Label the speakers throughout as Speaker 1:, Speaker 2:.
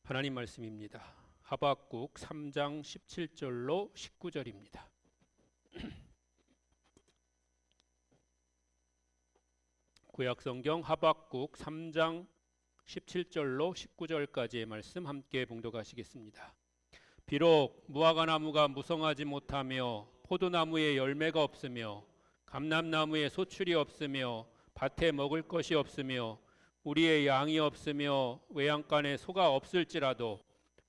Speaker 1: 하나님 말씀입니다. 하박국 3장 17절로 19절입니다. 구약성경 하박국 3장 17절로 19절까지의 말씀 함께 봉독하시겠습니다. 비록 무화과나무가 무성하지 못하며 포도나무에 열매가 없으며 감람나무에 소출이 없으며 밭에 먹을 것이 없으며 우리의 양이 없으며 외양간에 소가 없을지라도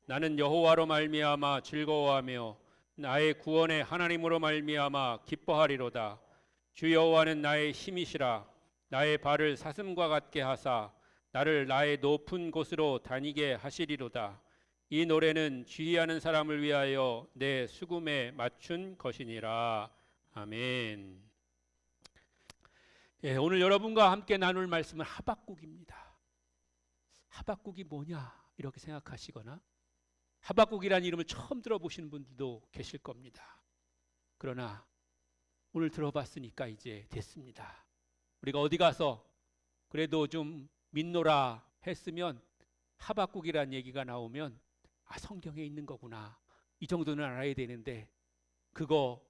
Speaker 1: 나는 여호와로 말미암아 즐거워하며 나의 구원의 하나님으로 말미암아 기뻐하리로다. 주 여호와는 나의 힘이시라. 나의 발을 사슴과 같게 하사 나를 나의 높은 곳으로 다니게 하시리로다. 이 노래는 지휘하는 사람을 위하여 내 수금에 맞춘 것이니라. 아멘. 오늘 여러분과 함께 나눌 말씀은 하박국입니다. 하박국이 뭐냐 이렇게 생각하시거나 하박국이라는 이름을 처음 들어보시는 분들도 계실 겁니다. 그러나 오늘 들어봤으니까 이제 됐습니다. 우리가 어디 가서 그래도 좀 믿노라 했으면 하박국이라는 얘기가 나오면 성경에 있는 거구나 이 정도는 알아야 되는데 그거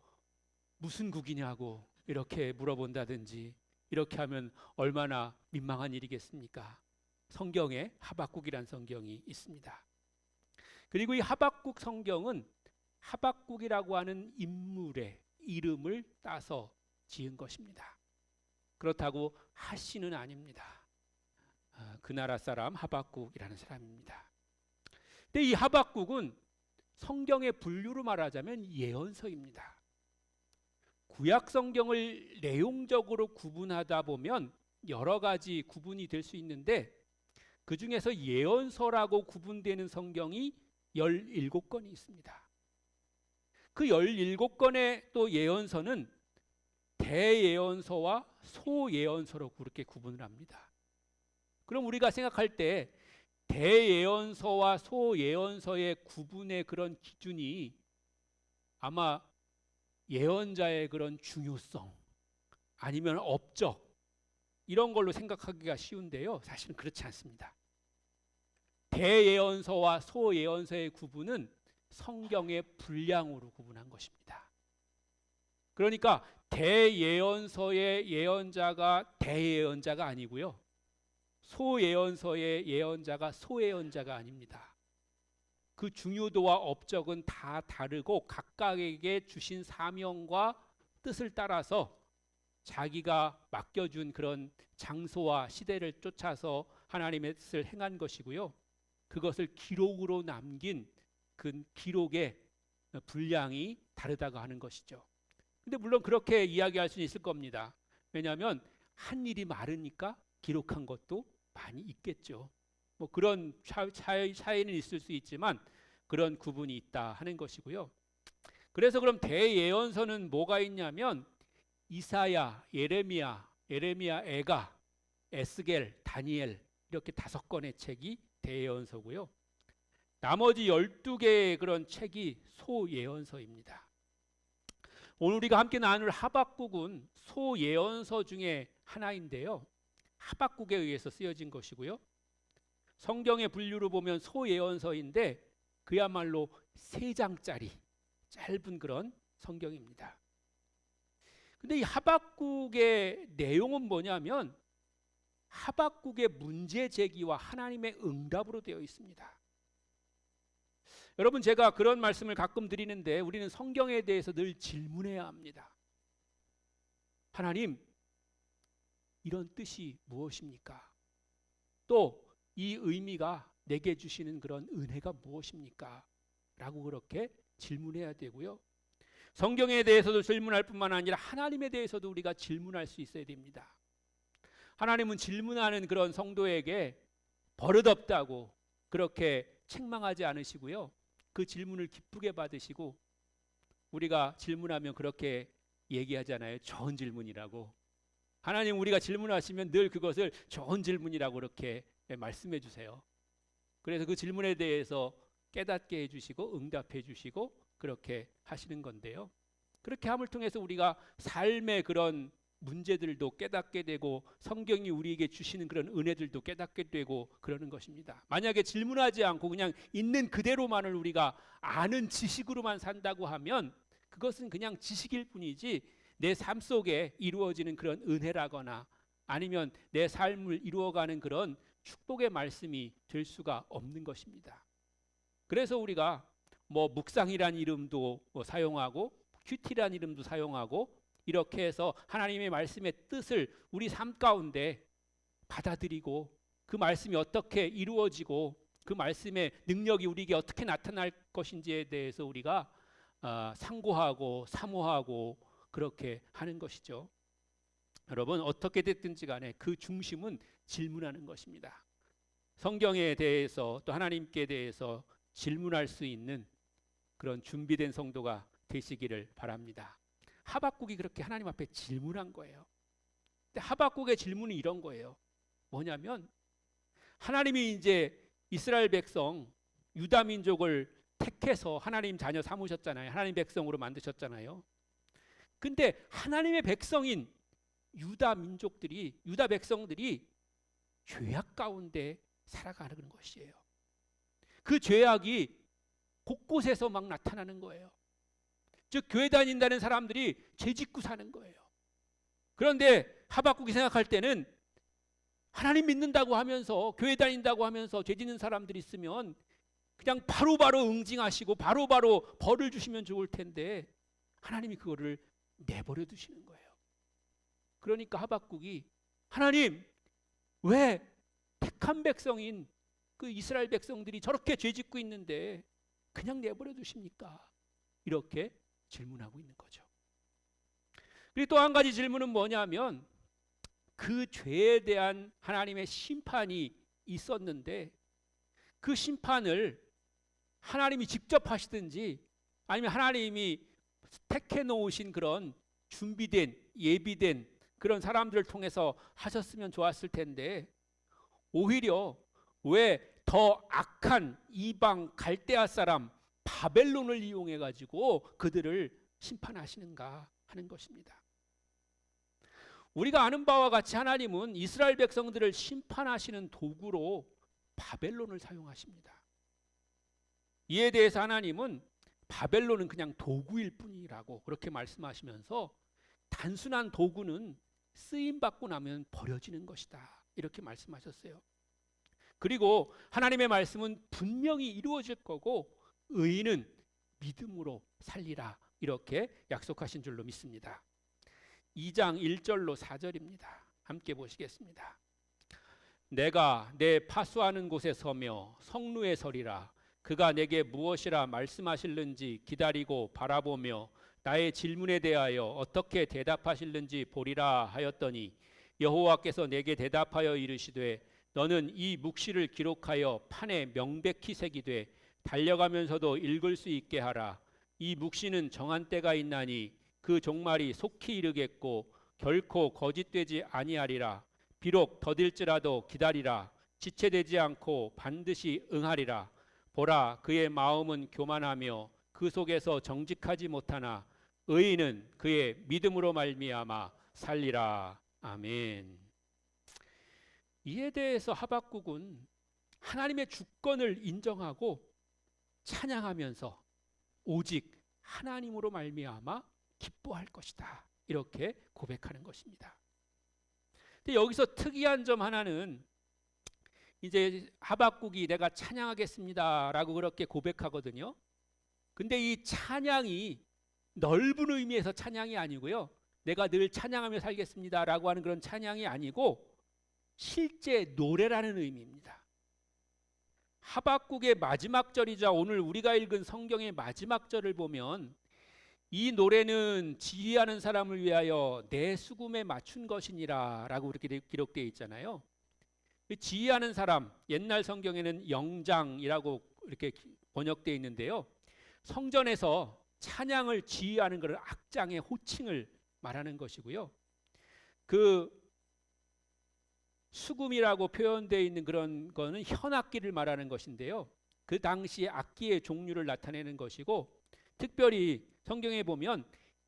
Speaker 1: 무슨 국이냐고 이렇게 물어본다든지 이렇게 하면 얼마나 민망한 일이겠습니까? 성경에 하박국이란 성경이 있습니다. 그리고 이 하박국 성경은 하박국이라고 하는 인물의 이름을 따서 지은 것입니다. 그렇다고 하씨는 아닙니다. 그 나라 사람 하박국이라는 사람입니다. 근데 이 하박국은 성경의 분류로 말하자면 예언서입니다. 구약 성경을 내용적으로 구분하다 보면 여러 가지 구분이 될 수 있는데 그 중에서 예언서라고 구분되는 성경이 17권이 있습니다. 그 17권의 또 예언서는 대예언서와 소예언서로 그렇게 구분을 합니다. 그럼 우리가 생각할 때 대예언서와 소예언서의 구분의 그런 기준이 아마 예언자의 그런 중요성 아니면 업적 이런 걸로 생각하기가 쉬운데요. 사실은 그렇지 않습니다. 대예언서와 소예언서의 구분은 성경의 분량으로 구분한 것입니다. 그러니까 대예언서의 예언자가 대예언자가 아니고요. 소예언서의 예언자가 소예언자가 아닙니다. 그 중요도와 업적은 다 다르고 각각에게 주신 사명과 뜻을 따라서 자기가 맡겨준 그런 장소와 시대를 쫓아서 하나님의 뜻을 행한 것이고요. 그것을 기록으로 남긴 그 기록의 분량이 다르다고 하는 것이죠. 근데 물론 그렇게 이야기할 수는 있을 겁니다. 왜냐하면 한 일이 많으니까 기록한 것도 많이 있겠죠. 뭐 그런 차이는 있을 수 있지만 그런 구분이 있다 하는 것이고요. 그래서 그럼 대예언서는 뭐가 있냐면 이사야, 예레미야, 에가, 에스겔, 다니엘 이렇게 5권의 책이 대예언서고요. 나머지 12개의 그런 책이 소예언서입니다. 오늘 우리가 함께 나눌 하박국은 소예언서 중에 하나인데요. 하박국에 의해서 쓰여진 것이고요. 성경의 분류로 보면 소예언서인데 그야말로 3장짜리 짧은 그런 성경입니다. 근데 이 하박국의 내용은 뭐냐면 하박국의 문제 제기와 하나님의 응답으로 되어 있습니다. 여러분 제가 그런 말씀을 가끔 드리는데 우리는 성경에 대해서 늘 질문해야 합니다. 하나님 이런 뜻이 무엇입니까? 또 이 의미가 내게 주시는 그런 은혜가 무엇입니까? 라고 그렇게 질문해야 되고요. 성경에 대해서도 질문할 뿐만 아니라 하나님에 대해서도 우리가 질문할 수 있어야 됩니다. 하나님은 질문하는 그런 성도에게 버릇없다고 그렇게 책망하지 않으시고요. 그 질문을 기쁘게 받으시고 우리가 질문하면 그렇게 얘기하잖아요. 좋은 질문이라고. 하나님 우리가 질문하시면 늘 그것을 좋은 질문이라고 그렇게 말씀해 주세요. 그래서 그 질문에 대해서 깨닫게 해주시고 응답해 주시고 그렇게 하시는 건데요. 그렇게 함을 통해서 우리가 삶의 그런 문제들도 깨닫게 되고 성경이 우리에게 주시는 그런 은혜들도 깨닫게 되고 그러는 것입니다. 만약에 질문하지 않고 그냥 있는 그대로만을 우리가 아는 지식으로만 산다고 하면 그것은 그냥 지식일 뿐이지 내 삶 속에 이루어지는 그런 은혜라거나 아니면 내 삶을 이루어가는 그런 축복의 말씀이 될 수가 없는 것입니다. 그래서 우리가 뭐 묵상이란 이름도 사용하고 큐티란 이름도 사용하고 이렇게 해서 하나님의 말씀의 뜻을 우리 삶 가운데 받아들이고 그 말씀이 어떻게 이루어지고 그 말씀의 능력이 우리에게 어떻게 나타날 것인지에 대해서 우리가 상고하고 사모하고 그렇게 하는 것이죠. 여러분 어떻게 됐든지 간에 그 중심은 질문하는 것입니다. 성경에 대해서 또 하나님께 대해서 질문할 수 있는 그런 준비된 성도가 되시기를 바랍니다. 하박국이 그렇게 하나님 앞에 질문한 거예요. 근데 하박국의 질문은 이런 거예요. 뭐냐면 하나님이 이제 이스라엘 백성 유다 민족을 택해서 하나님 자녀 삼으셨잖아요. 하나님 백성으로 만드셨잖아요. 근데 하나님의 백성인 유다 민족들이 유다 백성들이 죄악 가운데 살아가는 것이에요. 그 죄악이 곳곳에서 막 나타나는 거예요. 즉 교회 다닌다는 사람들이 죄 짓고 사는 거예요. 그런데 하박국이 생각할 때는 하나님 믿는다고 하면서 교회 다닌다고 하면서 죄 짓는 사람들이 있으면 그냥 바로바로 응징하시고 바로바로 벌을 주시면 좋을 텐데 하나님이 그거를 내버려 두시는 거예요. 그러니까 하박국이 하나님 왜 택한 백성인 그 이스라엘 백성들이 저렇게 죄 짓고 있는데 그냥 내버려 두십니까? 이렇게 질문하고 있는 거죠. 그리고 또 한 가지 질문은 뭐냐면 그 죄에 대한 하나님의 심판이 있었는데 그 심판을 하나님이 직접 하시든지 아니면 하나님이 택해 놓으신 그런 준비된 예비된 그런 사람들을 통해서 하셨으면 좋았을 텐데 오히려 왜 더 악한 이방 갈대아 사람 바벨론을 이용해 가지고 그들을 심판하시는가 하는 것입니다. 우리가 아는 바와 같이 하나님은 이스라엘 백성들을 심판하시는 도구로 바벨론을 사용하십니다. 이에 대해서 하나님은 바벨론은 그냥 도구일 뿐이라고 그렇게 말씀하시면서 단순한 도구는 쓰임 받고 나면 버려지는 것이다 이렇게 말씀하셨어요. 그리고 하나님의 말씀은 분명히 이루어질 거고 의인은 믿음으로 살리라 이렇게 약속하신 줄로 믿습니다. 2장 1절로 4절입니다. 함께 보시겠습니다. 내가 내 파수하는 곳에 서며 성루에 서리라. 그가 내게 무엇이라 말씀하실는지 기다리고 바라보며 나의 질문에 대하여 어떻게 대답하실는지 보리라 하였더니 여호와께서 내게 대답하여 이르시되 너는 이 묵시를 기록하여 판에 명백히 새기되 달려가면서도 읽을 수 있게 하라. 이 묵시는 정한 때가 있나니 그 종말이 속히 이르겠고 결코 거짓되지 아니하리라. 비록 더딜지라도 기다리라. 지체되지 않고 반드시 응하리라. 보라, 그의 마음은 교만하며 그 속에서 정직하지 못하나 의인은 그의 믿음으로 말미암아 살리라. 아멘. 이에 대해서 하박국은 하나님의 주권을 인정하고 찬양하면서 오직 하나님으로 말미암아 기뻐할 것이다 이렇게 고백하는 것입니다. 근데 여기서 특이한 점 하나는 이제 하박국이 내가 찬양하겠습니다라고 그렇게 고백하거든요. 근데 이 찬양이 넓은 의미에서 찬양이 아니고요. 내가 늘 찬양하며 살겠습니다라고 하는 그런 찬양이 아니고 실제 노래라는 의미입니다. 하박국의 마지막 절이자 오늘 우리가 읽은 성경의 마지막 절을 보면 이 노래는 지휘하는 사람을 위하여 내 수금에 맞춘 것이니라 라고 이렇게 기록되어 있잖아요. 지휘하는 사람, 옛날 성경에는 영장이라고 이렇게 번역되어 있는데요. 성전에서 찬양을 지휘하는 것을 악장의 호칭을 말하는 것이고요. 그 수금이라고 표현되어 있는 그런 거는 현악기를 말하는 것인데요. 그 당시 악기의 종류를 나타내는 것이고 특별히 성경에 보면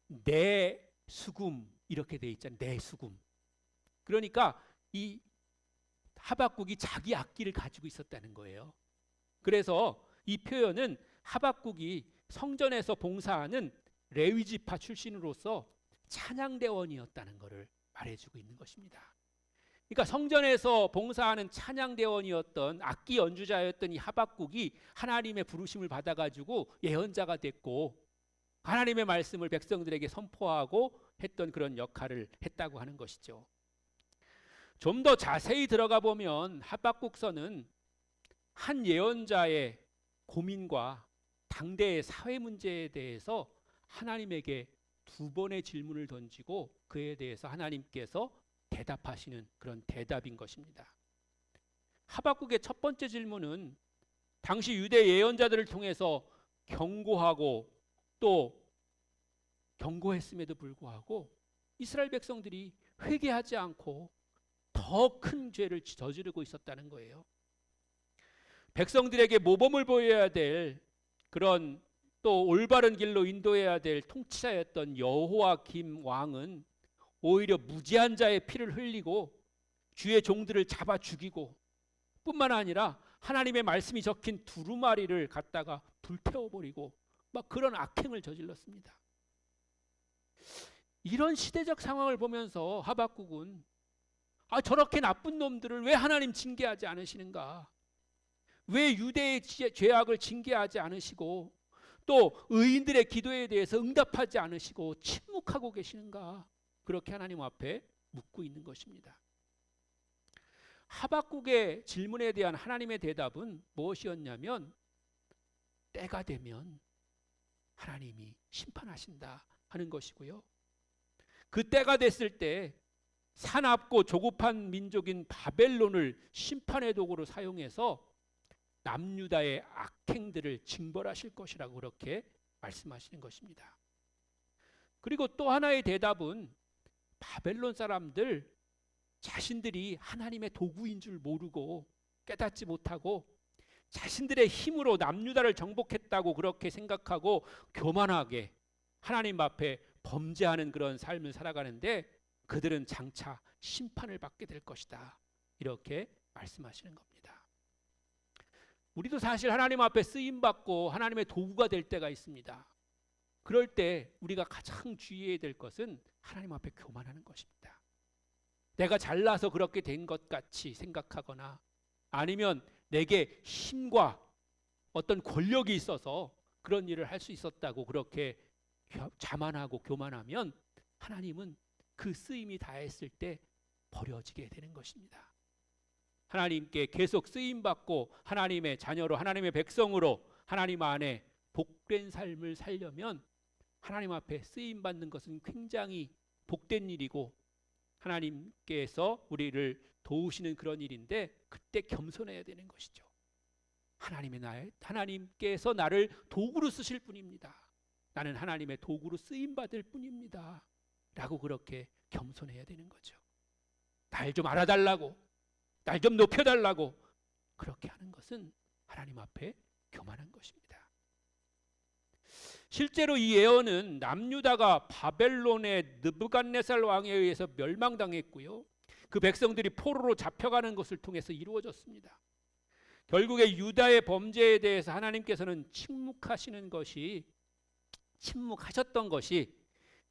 Speaker 1: 내 수금 이렇게 돼 있잖아요. 내수금. 그러니까 이 하박국이 자기 악기를 가지고 있었다는 거예요. 그래서 이 표현은 하박국이 성전에서 봉사하는 레위 지파 출신으로서 찬양대원이었다는 것을 말해주고 있는 것입니다. 그러니까 성전에서 봉사하는 찬양대원이었던 악기 연주자였던 이 하박국이 하나님의 부르심을 받아가지고 예언자가 됐고 하나님의 말씀을 백성들에게 선포하고 했던 그런 역할을 했다고 하는 것이죠. 좀 더 자세히 들어가 보면 하박국서는 한 예언자의 고민과 당대의 사회 문제에 대해서 하나님에게 두 번의 질문을 던지고 그에 대해서 하나님께서 대답하시는 그런 대답인 것입니다. 하박국의 첫 번째 질문은 당시 유대 예언자들을 통해서 경고하고 또 경고했음에도 불구하고 이스라엘 백성들이 회개하지 않고 더 큰 죄를 저지르고 있었다는 거예요. 백성들에게 모범을 보여야 될 그런 또 올바른 길로 인도해야 될 통치자였던 여호와김 왕은 오히려 무지한 자의 피를 흘리고 주의 종들을 잡아 죽이고 뿐만 아니라 하나님의 말씀이 적힌 두루마리를 갖다가 불태워버리고 막 그런 악행을 저질렀습니다. 이런 시대적 상황을 보면서 하박국은 저렇게 나쁜 놈들을 왜 하나님 징계하지 않으시는가? 왜 유대의 죄악을 징계하지 않으시고 또 의인들의 기도에 대해서 응답하지 않으시고 침묵하고 계시는가? 그렇게 하나님 앞에 묻고 있는 것입니다. 하박국의 질문에 대한 하나님의 대답은 무엇이었냐면 때가 되면 하나님이 심판하신다 하는 것이고요. 그 때가 됐을 때 사납고 조급한 민족인 바벨론을 심판의 도구로 사용해서 남유다의 악행들을 징벌하실 것이라고 그렇게 말씀하시는 것입니다. 그리고 또 하나의 대답은 바벨론 사람들 자신들이 하나님의 도구인 줄 모르고 깨닫지 못하고 자신들의 힘으로 남유다를 정복했다고 그렇게 생각하고 교만하게 하나님 앞에 범죄하는 그런 삶을 살아가는데 그들은 장차 심판을 받게 될 것이다. 이렇게 말씀하시는 겁니다. 우리도 사실 하나님 앞에 쓰임받고 하나님의 도구가 될 때가 있습니다. 그럴 때 우리가 가장 주의해야 될 것은 하나님 앞에 교만하는 것입니다. 내가 잘나서 그렇게 된 것 같이 생각하거나 아니면 내게 힘과 어떤 권력이 있어서 그런 일을 할 수 있었다고 그렇게 자만하고 교만하면 하나님은 그 쓰임이 다했을 때 버려지게 되는 것입니다. 하나님께 계속 쓰임받고 하나님의 자녀로 하나님의 백성으로 하나님 안에 복된 삶을 살려면 하나님 앞에 쓰임받는 것은 굉장히 복된 일이고 하나님께서 우리를 도우시는 그런 일인데 그때 겸손해야 되는 것이죠. 하나님께서 나를 도구로 쓰실 뿐입니다. 나는 하나님의 도구로 쓰임받을 뿐입니다. 라고 그렇게 겸손해야 되는 거죠. 날 좀 알아달라고, 날 좀 높여달라고 그렇게 하는 것은 하나님 앞에 교만한 것입니다. 실제로 이 예언은 남유다가 바벨론의 느부갓네살 왕에 의해서 멸망당했고요. 그 백성들이 포로로 잡혀가는 것을 통해서 이루어졌습니다. 결국에 유다의 범죄에 대해서 하나님께서는 침묵하셨던 것이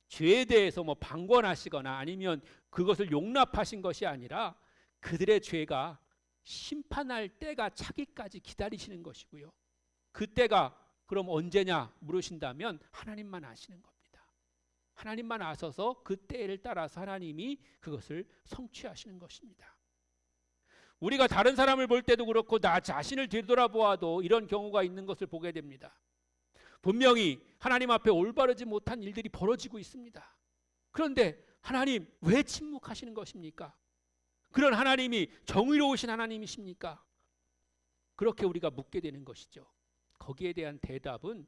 Speaker 1: 죄에 대해서 방관하시거나 아니면 그것을 용납하신 것이 아니라 그들의 죄가 심판할 때가 차기까지 기다리시는 것이고요. 그 때가 그럼 언제냐 물으신다면 하나님만 아시는 겁니다. 하나님만 아셔서 그 때를 따라서 하나님이 그것을 성취하시는 것입니다. 우리가 다른 사람을 볼 때도 그렇고 나 자신을 되돌아보아도 이런 경우가 있는 것을 보게 됩니다. 분명히 하나님 앞에 올바르지 못한 일들이 벌어지고 있습니다. 그런데 하나님 왜 침묵하시는 것입니까? 그런 하나님이 정의로우신 하나님이십니까? 그렇게 우리가 묻게 되는 것이죠. 거기에 대한 대답은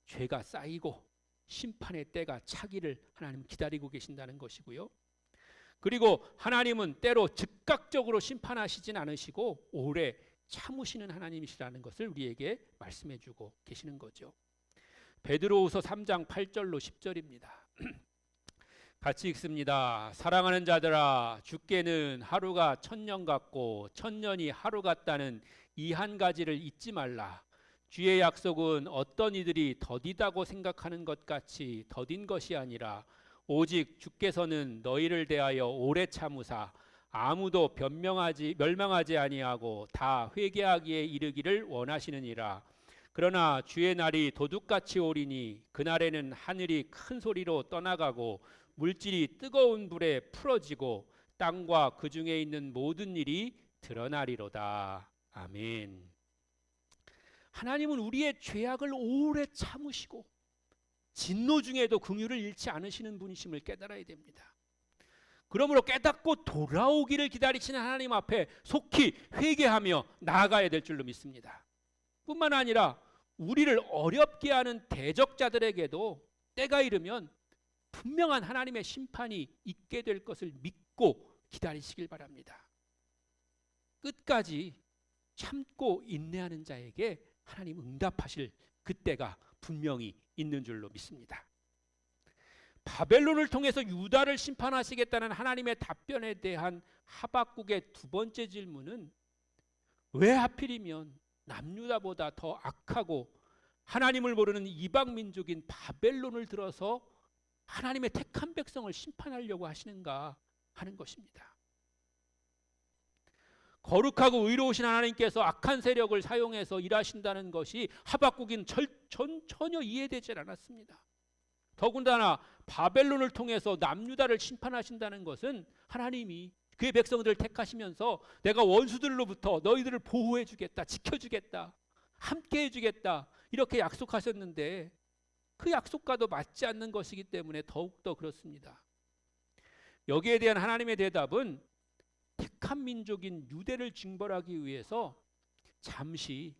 Speaker 1: 죄가 쌓이고 심판의 때가 차기를 하나님 기다리고 계신다는 것이고요. 그리고 하나님은 때로 즉각적으로 심판하시진 않으시고 오래 참으시는 하나님이시라는 것을 우리에게 말씀해 주고 계시는 거죠. 베드로후서 3장 8절로 10절입니다. 같이 읽습니다. 사랑하는 자들아, 주께는 하루가 천년 같고 천년이 하루 같다는 이 한 가지를 잊지 말라. 주의 약속은 어떤 이들이 더디다고 생각하는 것 같이 더딘 것이 아니라 오직 주께서는 너희를 대하여 오래 참으사 아무도 멸망하지 아니하고 다 회개하기에 이르기를 원하시느니라. 그러나 주의 날이 도둑같이 오리니 그날에는 하늘이 큰 소리로 떠나가고 물질이 뜨거운 불에 풀어지고 땅과 그 중에 있는 모든 일이 드러나리로다. 아멘. 하나님은 우리의 죄악을 오래 참으시고 진노 중에도 긍휼을 잃지 않으시는 분이심을 깨달아야 됩니다. 그러므로 깨닫고 돌아오기를 기다리시는 하나님 앞에 속히 회개하며 나아가야 될 줄로 믿습니다. 뿐만 아니라 우리를 어렵게 하는 대적자들에게도 때가 이르면 분명한 하나님의 심판이 있게 될 것을 믿고 기다리시길 바랍니다. 끝까지 참고 인내하는 자에게 하나님 응답하실 그때가 분명히 있는 줄로 믿습니다. 바벨론을 통해서 유다를 심판하시겠다는 하나님의 답변에 대한 하박국의 두 번째 질문은 왜 하필이면 남유다보다 더 악하고 하나님을 모르는 이방 민족인 바벨론을 들어서 하나님의 택한 백성을 심판하려고 하시는가 하는 것입니다. 거룩하고 의로우신 하나님께서 악한 세력을 사용해서 일하신다는 것이 하박국인 전혀 이해되지 않았습니다. 더군다나 바벨론을 통해서 남유다를 심판하신다는 것은 하나님이 그의 백성들을 택하시면서 내가 원수들로부터 너희들을 보호해 주겠다, 지켜주겠다, 함께 해주겠다 이렇게 약속하셨는데 그 약속과도 맞지 않는 것이기 때문에 더욱더 그렇습니다. 여기에 대한 하나님의 대답은 택한 민족인 유대를 징벌하기 위해서 잠시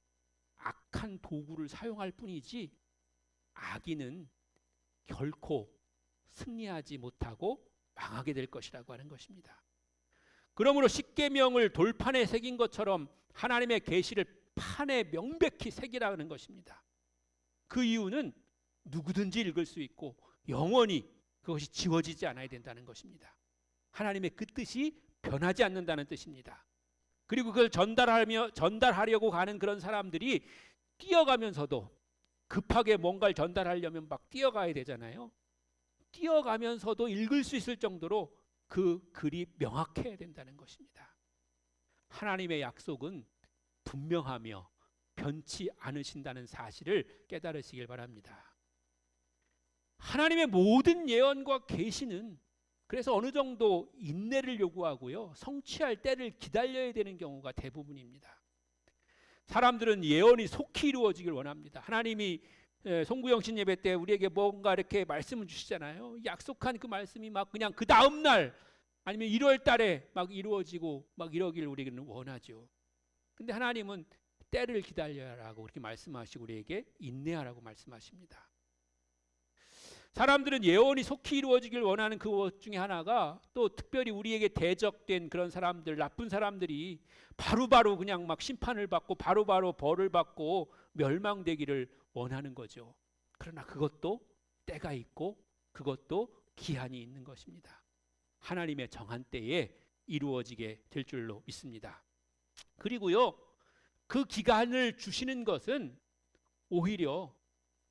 Speaker 1: 악한 도구를 사용할 뿐이지 악인은 결코 승리하지 못하고 망하게 될 것이라고 하는 것입니다. 그러므로 십계명을 돌판에 새긴 것처럼 하나님의 계시를 판에 명백히 새기라는 것입니다. 그 이유는 누구든지 읽을 수 있고 영원히 그것이 지워지지 않아야 된다는 것입니다. 하나님의 그 뜻이 변하지 않는다는 뜻입니다. 그리고 그걸 전달하려고 가는 그런 사람들이 뛰어가면서도 급하게 뭔가를 전달하려면 막 뛰어가야 되잖아요. 뛰어가면서도 읽을 수 있을 정도로 그 글이 명확해야 된다는 것입니다. 하나님의 약속은 분명하며 변치 않으신다는 사실을 깨달으시길 바랍니다. 하나님의 모든 예언과 계시는 그래서 어느 정도 인내를 요구하고요, 성취할 때를 기다려야 되는 경우가 대부분입니다. 사람들은 예언이 속히 이루어지길 원합니다. 하나님이 송구영신 예배 때 우리에게 뭔가 이렇게 말씀을 주시잖아요. 약속한 그 말씀이 막 그냥 그 다음 날 아니면 1월 달에 막 이루어지고 막 이러길 우리는 원하죠. 근데 하나님은 때를 기다려라고 그렇게 말씀하시고 우리에게 인내하라고 말씀하십니다. 사람들은 예언이 속히 이루어지길 원하는 그것 중에 하나가 또 특별히 우리에게 대적된 그런 사람들, 나쁜 사람들이 바로바로 그냥 막 심판을 받고 바로바로 벌을 받고 멸망되기를 원하는 거죠. 그러나 그것도 때가 있고 그것도 기한이 있는 것입니다. 하나님의 정한 때에 이루어지게 될 줄로 믿습니다. 그리고요, 그 기간을 주시는 것은 오히려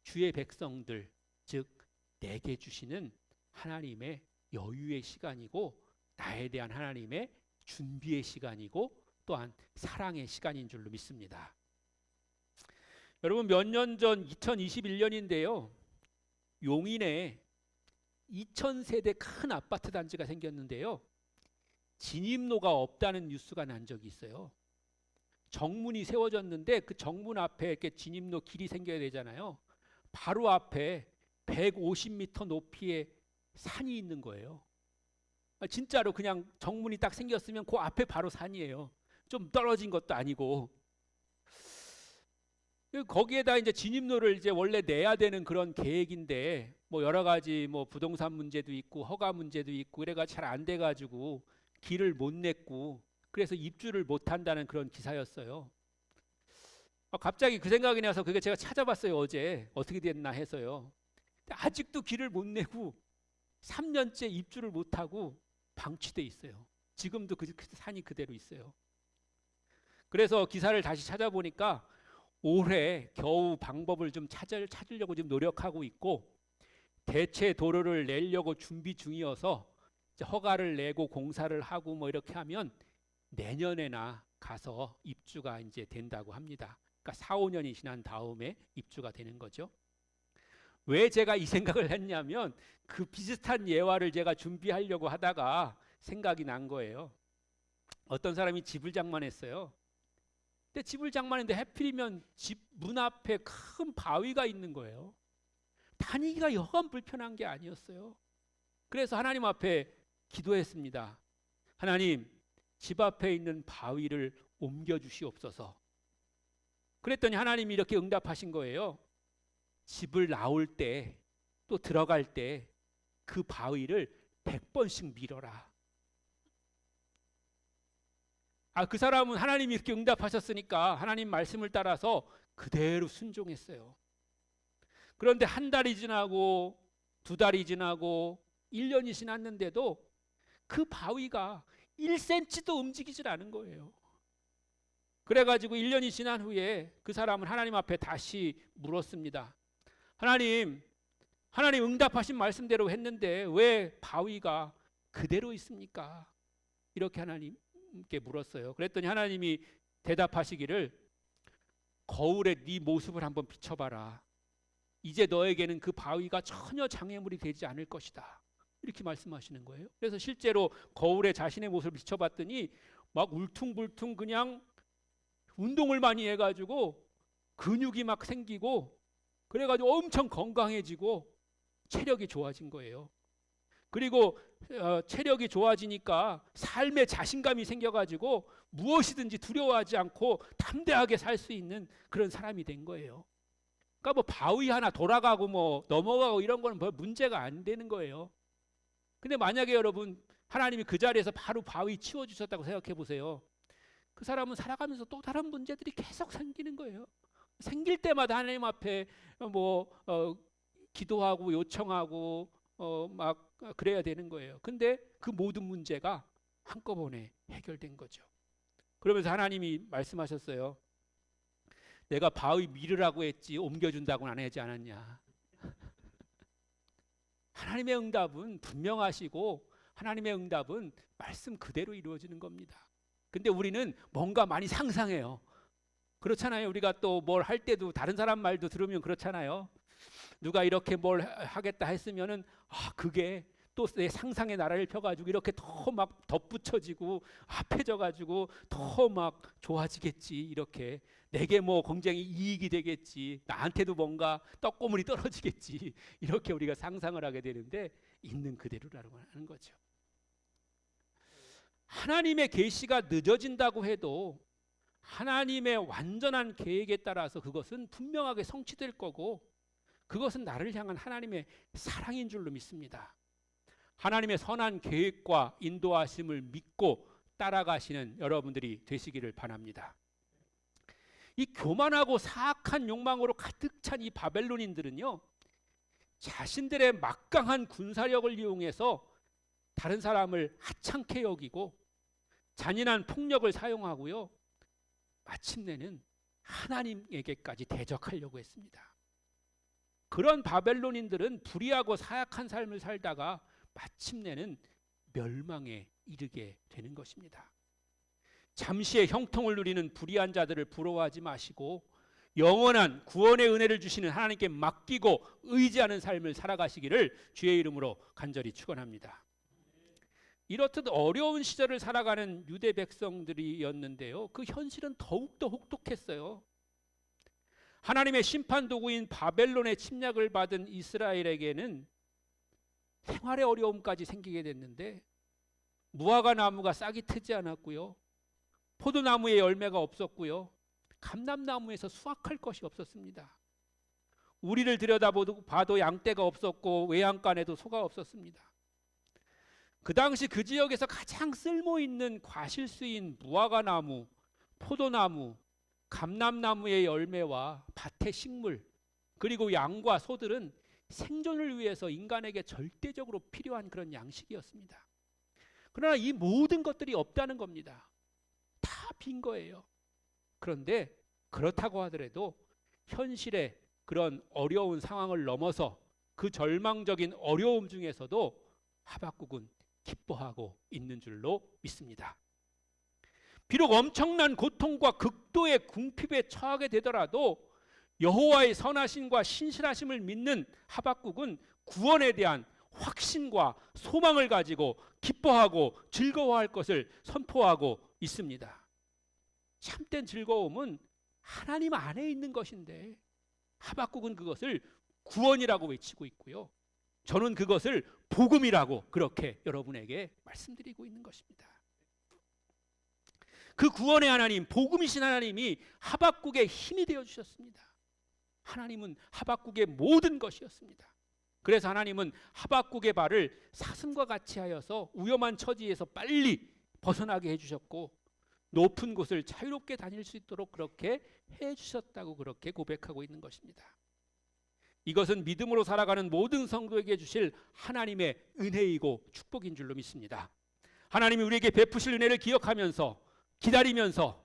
Speaker 1: 주의 백성들, 즉 내게 주시는 하나님의 여유의 시간이고 나에 대한 하나님의 준비의 시간이고 또한 사랑의 시간인 줄로 믿습니다. 여러분, 몇 년 전 2021년인데요. 용인에 2000세대 큰 아파트 단지가 생겼는데요. 진입로가 없다는 뉴스가 난 적이 있어요. 정문이 세워졌는데 그 정문 앞에 이렇게 진입로 길이 생겨야 되잖아요. 바로 앞에 150m 높이의 산이 있는 거예요. 진짜로 그냥 정문이 딱 생겼으면 그 앞에 바로 산이에요. 좀 떨어진 것도 아니고. 거기에다 이제 진입로를 이제 원래 내야 되는 그런 계획인데 뭐 여러 가지 뭐 부동산 문제도 있고 허가 문제도 있고 그래가지고 잘 안 돼가지고 길을 못 냈고 그래서 입주를 못 한다는 그런 기사였어요. 갑자기 그 생각이 나서 그게 제가 찾아봤어요. 어제 어떻게 됐나 해서요. 아직도 길을 못 내고 3년째 입주를 못하고 방치돼 있어요. 지금도 그 산이 그대로 있어요. 그래서 기사를 다시 찾아보니까 올해 겨우 방법을 좀 찾으려고 지금 노력하고 있고, 대체 도로를 내려고 준비 중이어서 이제 허가를 내고 공사를 하고 뭐 이렇게 하면 내년에나 가서 입주가 이제 된다고 합니다. 그러니까 4, 5년이 지난 다음에 입주가 되는 거죠. 왜 제가 이 생각을 했냐면 그 비슷한 예화를 제가 준비하려고 하다가 생각이 난 거예요. 어떤 사람이 집을 장만했어요. 근데 집을 장만했는데 하필이면 집 문 앞에 큰 바위가 있는 거예요. 다니기가 여간 불편한 게 아니었어요. 그래서 하나님 앞에 기도했습니다. 하나님, 집 앞에 있는 바위를 옮겨 주시옵소서. 그랬더니 하나님이 이렇게 응답하신 거예요. 집을 나올 때 또 들어갈 때 그 바위를 100번씩 밀어라. 그 사람은 하나님이 이렇게 응답하셨으니까 하나님 말씀을 따라서 그대로 순종했어요. 그런데 한 달이 지나고 2달이 지나고 1년이 지났는데도 그 바위가 1cm도 움직이질 않은 거예요. 그래가지고 1년이 지난 후에 그 사람은 하나님 앞에 다시 물었습니다. 하나님 응답하신 말씀대로 했는데 왜 바위가 그대로 있습니까? 이렇게 하나님께 물었어요. 그랬더니 하나님이 대답하시기를, 거울에 네 모습을 한번 비춰봐라. 이제 너에게는 그 바위가 전혀 장애물이 되지 않을 것이다. 이렇게 말씀하시는 거예요. 그래서 실제로 거울에 자신의 모습을 비춰봤더니 막 울퉁불퉁 그냥 운동을 많이 해가지고 근육이 막 생기고 그래가지고 엄청 건강해지고 체력이 좋아진 거예요. 그리고 체력이 좋아지니까 삶에 자신감이 생겨가지고 무엇이든지 두려워하지 않고 담대하게 살 수 있는 그런 사람이 된 거예요. 그러니까 뭐 바위 하나 돌아가고 뭐 넘어가고 이런 거는 뭐 문제가 안 되는 거예요. 근데 만약에 여러분 하나님이 그 자리에서 바로 바위 치워주셨다고 생각해 보세요. 그 사람은 살아가면서 또 다른 문제들이 계속 생기는 거예요. 생길 때마다 하나님 앞에 기도하고 요청하고 막 그래야 되는 거예요. 근데 그 모든 문제가 한꺼번에 해결된 거죠. 그러면서 하나님이 말씀하셨어요. 내가 바위 밀으라고 했지 옮겨준다고는 안 하지 않았냐. 하나님의 응답은 분명하시고 하나님의 응답은 말씀 그대로 이루어지는 겁니다. 근데 우리는 뭔가 많이 상상해요. 그렇잖아요. 우리가 또 뭘 할 때도 다른 사람 말도 들으면 그렇잖아요. 누가 이렇게 뭘 하겠다 했으면은 그게 또 내 상상의 나라를 펴가지고 이렇게 더 막 덧붙여지고 합해져가지고 더 막 좋아지겠지. 이렇게 내게 뭐 굉장히 이익이 되겠지. 나한테도 뭔가 떡고물이 떨어지겠지. 이렇게 우리가 상상을 하게 되는데 있는 그대로라고 하는 거죠. 하나님의 계시가 늦어진다고 해도 하나님의 완전한 계획에 따라서 그것은 분명하게 성취될 거고 그것은 나를 향한 하나님의 사랑인 줄로 믿습니다. 하나님의 선한 계획과 인도하심을 믿고 따라가시는 여러분들이 되시기를 바랍니다. 이 교만하고 사악한 욕망으로 가득 찬 이 바벨론인들은요, 자신들의 막강한 군사력을 이용해서 다른 사람을 하찮게 여기고 잔인한 폭력을 사용하고요, 마침내는 하나님에게까지 대적하려고 했습니다. 그런 바벨론인들은 불의하고 사악한 삶을 살다가 마침내는 멸망에 이르게 되는 것입니다. 잠시의 형통을 누리는 불의한 자들을 부러워하지 마시고 영원한 구원의 은혜를 주시는 하나님께 맡기고 의지하는 삶을 살아가시기를 주의 이름으로 간절히 축원합니다. 이렇듯 어려운 시절을 살아가는 유대 백성들이었는데요, 그 현실은 더욱더 혹독했어요. 하나님의 심판 도구인 바벨론의 침략을 받은 이스라엘에게는 생활의 어려움까지 생기게 됐는데 무화과 나무가 싹이 트지 않았고요, 포도나무에 열매가 없었고요, 감람나무에서 수확할 것이 없었습니다. 우리를 들여다봐도 양떼가 없었고 외양간에도 소가 없었습니다. 그 당시 그 지역에서 가장 쓸모있는 과실수인 무화과나무, 포도나무, 감람나무의 열매와 밭의 식물, 그리고 양과 소들은 생존을 위해서 인간에게 절대적으로 필요한 그런 양식이었습니다. 그러나 이 모든 것들이 없다는 겁니다. 다 빈 거예요. 그런데 그렇다고 하더라도 현실의 그런 어려운 상황을 넘어서 그 절망적인 어려움 중에서도 하박국은 기뻐하고 있는 줄로 믿습니다. 비록 엄청난 고통과 극도의 궁핍에 처하게 되더라도 여호와의 선하심과 신실하심을 믿는 하박국은 구원에 대한 확신과 소망을 가지고 기뻐하고 즐거워할 것을 선포하고 있습니다. 참된 즐거움은 하나님 안에 있는 것인데 하박국은 그것을 구원이라고 외치고 있고요. 저는 그것을 복음이라고 그렇게 여러분에게 말씀드리고 있는 것입니다. 그 구원의 하나님, 복음이신 하나님이 하박국의 힘이 되어 주셨습니다. 하나님은 하박국의 모든 것이었습니다. 그래서 하나님은 하박국의 발을 사슴과 같이 하여서 위험한 처지에서 빨리 벗어나게 해주셨고 높은 곳을 자유롭게 다닐 수 있도록 그렇게 해주셨다고 그렇게 고백하고 있는 것입니다. 이것은 믿음으로 살아가는 모든 성도에게 주실 하나님의 은혜이고 축복인 줄로 믿습니다. 하나님이 우리에게 베푸실 은혜를 기억하면서 기다리면서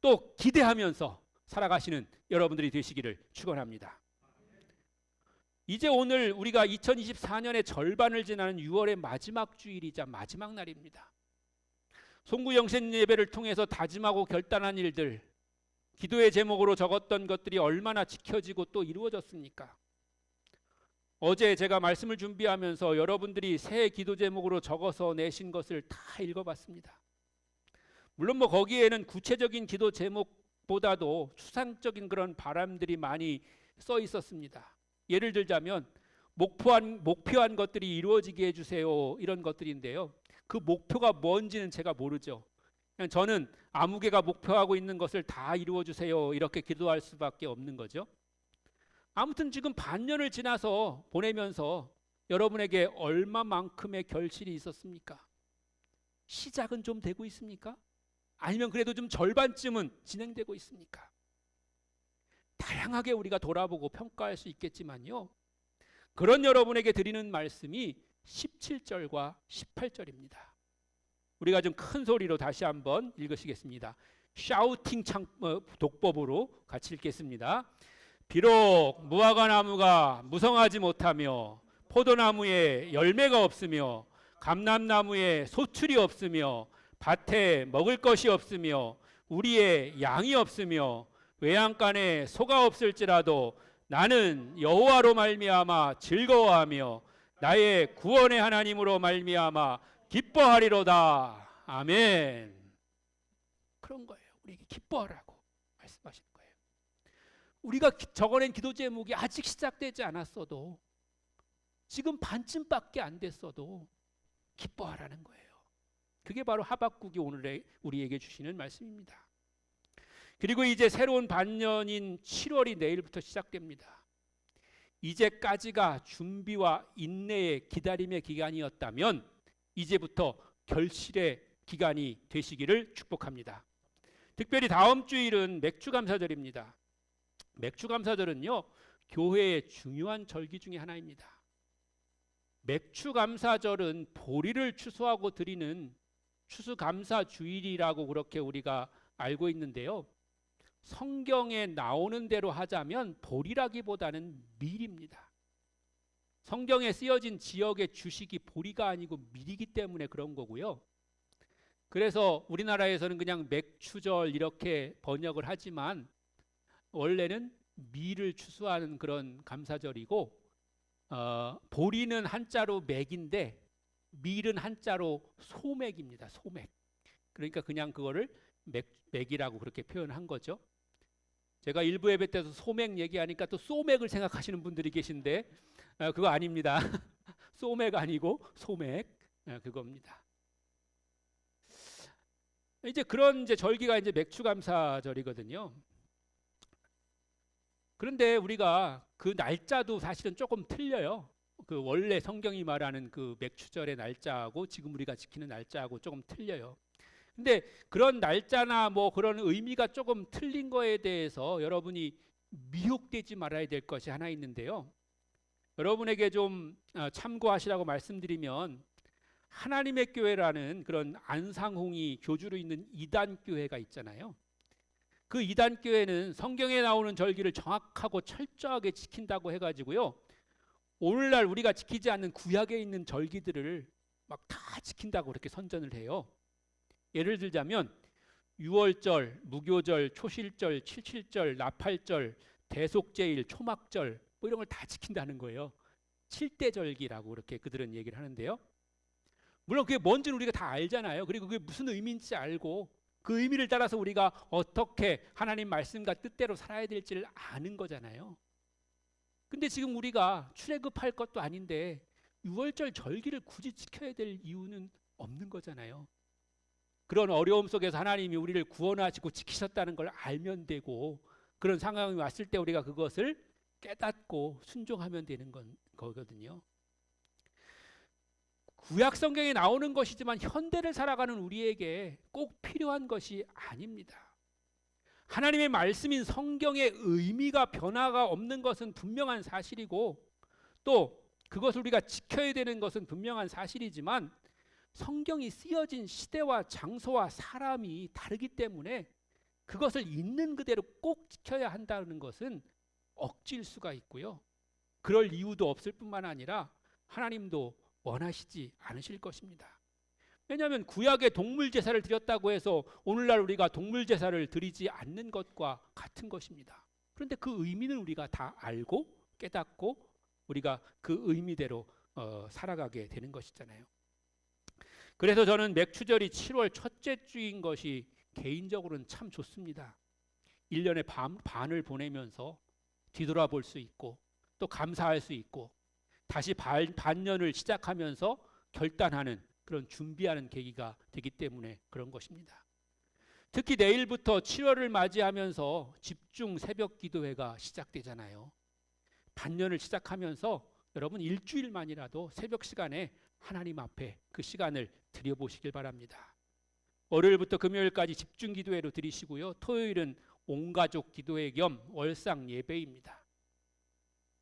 Speaker 1: 또 기대하면서 살아가시는 여러분들이 되시기를 축원합니다. 이제 오늘 우리가 2024년의 절반을 지나는 6월의 마지막 주일이자 마지막 날입니다. 송구 영신 예배를 통해서 다짐하고 결단한 일들, 기도의 제목으로 적었던 것들이 얼마나 지켜지고 또 이루어졌습니까? 어제 제가 말씀을 준비하면서 여러분들이 새 기도 제목으로 적어서 내신 것을 다 읽어봤습니다. 물론 거기에는 구체적인 기도 제목보다도 추상적인 그런 바람들이 많이 써 있었습니다. 예를 들자면 목표한 것들이 이루어지게 해주세요, 이런 것들인데요. 그 목표가 뭔지는 제가 모르죠. 그냥 저는 아무개가 목표하고 있는 것을 다 이루어주세요, 이렇게 기도할 수밖에 없는 거죠. 아무튼 지금 반년을 지나서 보내면서 여러분에게 얼마만큼의 결실이 있었습니까? 시작은 좀 되고 있습니까? 아니면 그래도 좀 절반쯤은 진행되고 있습니까? 다양하게 우리가 돌아보고 평가할 수 있겠지만요, 그런 여러분에게 드리는 말씀이 17절과 18절입니다. 우리가 좀 큰 소리로 다시 한번 읽으시겠습니다. 샤우팅 독법으로 같이 읽겠습니다. 비록 무화과 나무가 무성하지 못하며 포도나무에 열매가 없으며 감람나무에 소출이 없으며 밭에 먹을 것이 없으며 우리의 양이 없으며 외양간에 소가 없을지라도 나는 여호와로 말미암아 즐거워하며 나의 구원의 하나님으로 말미암아 기뻐하리로다. 아멘. 그런 거예요. 우리에게 기뻐하라고 말씀하시는 거예요. 우리가 적어낸 기도 제목이 아직 시작되지 않았어도, 지금 반쯤밖에 안 됐어도 기뻐하라는 거예요. 그게 바로 하박국이 오늘 우리에게 주시는 말씀입니다. 그리고 이제 새로운 반년인 7월이 내일부터 시작됩니다. 이제까지가 준비와 인내의 기다림의 기간이었다면 이제부터 결실의 기간이 되시기를 축복합니다. 특별히 다음 주일은 맥주감사절입니다. 맥주감사절은요, 교회의 중요한 절기 중에 하나입니다. 맥주감사절은 보리를 추수하고 드리는 추수감사주일이라고 그렇게 우리가 알고 있는데요, 성경에 나오는 대로 하자면 보리라기보다는 밀입니다. 성경에 쓰여진 지역의 주식이 보리가 아니고 밀이기 때문에 그런 거고요. 그래서 우리나라에서는 그냥 맥추절 이렇게 번역을 하지만 원래는 밀을 추수하는 그런 감사절이고, 보리는 한자로 맥인데 밀은 한자로 소맥입니다. 소맥. 그러니까 그냥 그거를 맥이라고 그렇게 표현한 거죠. 제가 일부 예배 때도 소맥 얘기하니까 또 소맥을 생각하시는 분들이 계신데 그거 아닙니다. 소맥 아니고 소맥, 그겁니다. 이제 그런 절기가 이제 맥주감사절이거든요. 그런데 우리가 그 날짜도 사실은 조금 틀려요. 그 원래 성경이 말하는 그 맥추절의 날짜하고 지금 우리가 지키는 날짜하고 조금 틀려요. 근데 그런 날짜나 그런 의미가 조금 틀린 거에 대해서 여러분이 미혹되지 말아야 될 것이 하나 있는데요. 여러분에게 좀 참고하시라고 말씀드리면 하나님의 교회라는 그런 안상홍이 교주로 있는 이단 교회가 있잖아요. 그 이단 교회는 성경에 나오는 절기를 정확하고 철저하게 지킨다고 해가지고요. 오늘날 우리가 지키지 않는 구약에 있는 절기들을 막 다 지킨다고 그렇게 선전을 해요. 예를 들자면 유월절, 무교절, 초실절, 칠칠절, 나팔절, 대속제일, 초막절 뭐 이런 걸 다 지킨다는 거예요. 7대 절기라고 그렇게 그들은 얘기를 하는데요. 물론 그게 뭔지는 우리가 다 알잖아요. 그리고 그게 무슨 의미인지 알고 그 의미를 따라서 우리가 어떻게 하나님 말씀과 뜻대로 살아야 될지를 아는 거잖아요. 근데 지금 우리가 출애굽할 것도 아닌데 6월절 절기를 굳이 지켜야 될 이유는 없는 거잖아요. 그런 어려움 속에서 하나님이 우리를 구원하시고 지키셨다는 걸 알면 되고, 그런 상황이 왔을 때 우리가 그것을 깨닫고 순종하면 되는 거거든요. 구약 성경에 나오는 것이지만 현대를 살아가는 우리에게 꼭 필요한 것이 아닙니다. 하나님의 말씀인 성경의 의미가 변화가 없는 것은 분명한 사실이고, 또 그것을 우리가 지켜야 되는 것은 분명한 사실이지만, 성경이 쓰여진 시대와 장소와 사람이 다르기 때문에 그것을 있는 그대로 꼭 지켜야 한다는 것은 억지일 수가 있고요. 그럴 이유도 없을 뿐만 아니라 하나님도 원하시지 않으실 것입니다. 왜냐하면 구약에 동물 제사를 드렸다고 해서 오늘날 우리가 동물 제사를 드리지 않는 것과 같은 것입니다. 그런데 그 의미는 우리가 다 알고 깨닫고 우리가 그 의미대로 살아가게 되는 것이잖아요. 그래서 저는 맥추절이 7월 첫째 주인 것이 개인적으로는 참 좋습니다. 1년에 반을 보내면서 뒤돌아볼 수 있고 또 감사할 수 있고 다시 반년을 시작하면서 결단하는 그런 준비하는 계기가 되기 때문에 그런 것입니다. 특히 내일부터 7월을 맞이하면서 집중 새벽 기도회가 시작되잖아요. 반년을 시작하면서 여러분 일주일만이라도 새벽 시간에 하나님 앞에 그 시간을 드려보시길 바랍니다. 월요일부터 금요일까지 집중 기도회로 드리시고요. 토요일은 온가족 기도회 겸 월상 예배입니다.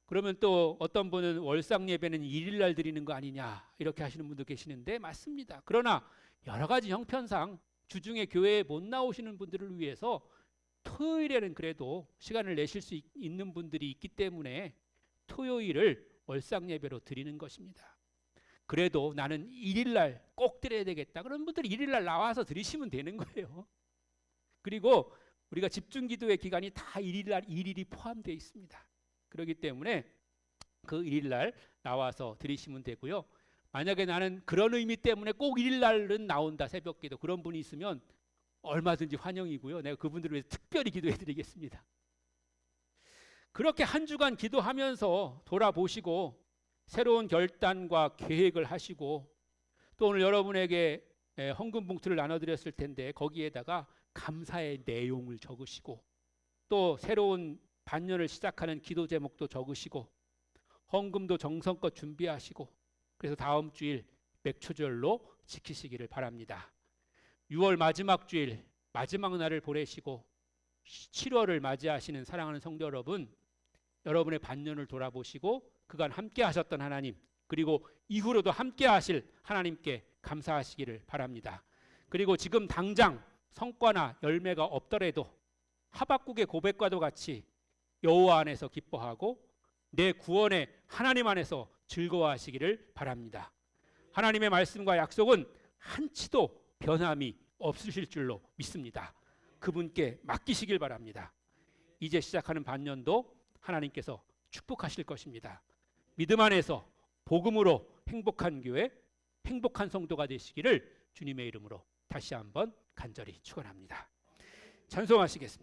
Speaker 1: 그러면 또 어떤 분은 월상 예배는 1일 날 드리는 거 아니냐 이렇게 하시는 분도 계시는데 맞습니다. 그러나 여러 가지 형편상 주중에 교회에 못 나오시는 분들을 위해서 토요일에는 그래도 시간을 내실 수 있는 분들이 있기 때문에 토요일을 월상 예배로 드리는 것입니다. 그래도 나는 1일 날 꼭 드려야 되겠다. 그런 분들이 1일 날 나와서 드리시면 되는 거예요. 그리고 우리가 집중 기도의 기간이 다 1일 날 1일이 포함되어 있습니다. 그렇기 때문에 그 1일 날 나와서 드리시면 되고요. 만약에 나는 그런 의미 때문에 꼭 1일 날은 나온다 새벽 기도 그런 분이 있으면 얼마든지 환영이고요. 내가 그분들을 위해서 특별히 기도해 드리겠습니다. 그렇게 한 주간 기도하면서 돌아보시고 새로운 결단과 계획을 하시고 또 오늘 여러분에게 헌금 봉투를 나눠드렸을 텐데 거기에다가 감사의 내용을 적으시고 또 새로운 반년을 시작하는 기도 제목도 적으시고 헌금도 정성껏 준비하시고 그래서 다음 주일 맥추절로 지키시기를 바랍니다. 6월 마지막 주일 마지막 날을 보내시고 7월을 맞이하시는 사랑하는 성도 여러분, 여러분의 반년을 돌아보시고 그간 함께 하셨던 하나님 그리고 이후로도 함께 하실 하나님께 감사하시기를 바랍니다. 그리고 지금 당장 성과나 열매가 없더라도 하박국의 고백과도 같이 여호와 안에서 기뻐하고 내 구원의 하나님 안에서 즐거워하시기를 바랍니다. 하나님의 말씀과 약속은 한치도 변함이 없으실 줄로 믿습니다. 그분께 맡기시길 바랍니다. 이제 시작하는 반년도 하나님께서 축복하실 것입니다. 믿음 안에서 복음으로 행복한 교회, 행복한 성도가 되시기를 주님의 이름으로 다시 한번 간절히 축원합니다. 찬송하시겠습니다.